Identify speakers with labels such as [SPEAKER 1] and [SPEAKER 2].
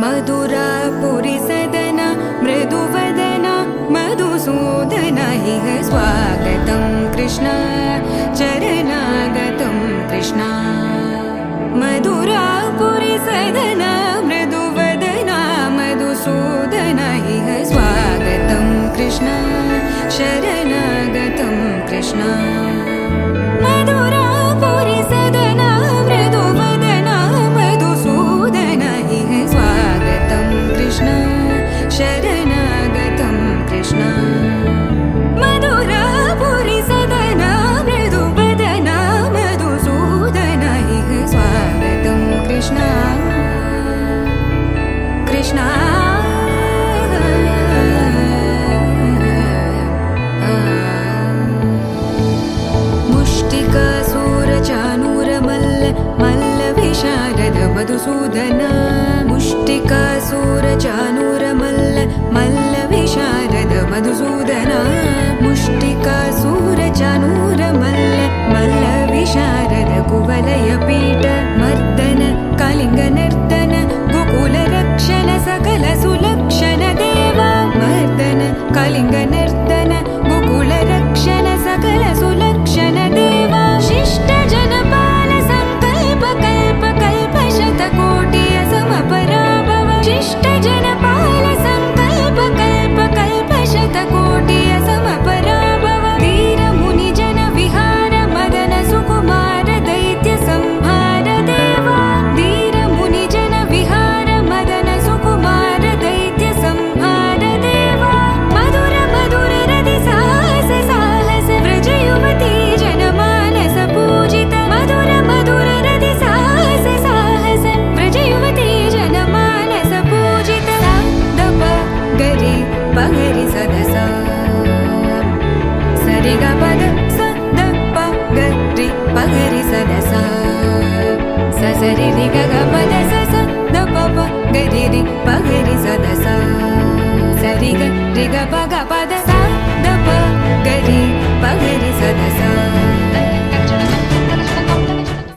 [SPEAKER 1] मधुरापुरी सदन मृदुवदना मधुसूदन इह स्वागतं कृष्ण चरणागतं कृष्ण। मधुरापुरी सदन मृदुवदना मधुसूदन इह स्वागतं कृष्ण शरणागतं कृष्ण। मधुरापुरी सदन मृदुवदना मधुसूदन इह स्वागतं कृष्ण शरणागतं कृष्ण। मधुरापुरी सदन मृदुवदना मधुसूदन इह स्वागतं कृष्ण कृष्ण। मुष्टिकासूरचानूरमल्ल मल्लविशारद मधुसूदन। मुष्टिकासूरचानूरमल्ल मल्लविशारद मधुसूदन। मुष्टिकासूरचानूरमल्ल मल्लविशारद कुवलयपीठ मर्दन कलिङ्गनर्दन गोकुलरक्षण सकल सुलक्षण देवा मर्दन कलिङ्गनर्दन गोकुलरक्षण सकल सुलक्षण देवा। शिष्ट जनपाल संकल्प कल्प कल्प शतकोटि असमपराभव। शिष्ट जनपाल संकल्प कल्प कल्प शतकोटि असमपराभव। धीर मुनि जन विहार मदन सुकुमार दैत्य संहार देवा। धीर मुनि जन विहार मदन सुकुमार दैत्य संहार देवा। मधुर मधुर रति साहस साहस व्रज युवती जनमानस पूजित। मधुर मधुर रति साहस साहस व्रज युवती जनमानस पूजित। सा द प गरि पगरि सद सा सरि ग पद स द प गरि पगरि सद सा स सरि रि ग ग पद स स द प प गरि रि पगरि सद सा सरि ग रि ग प ग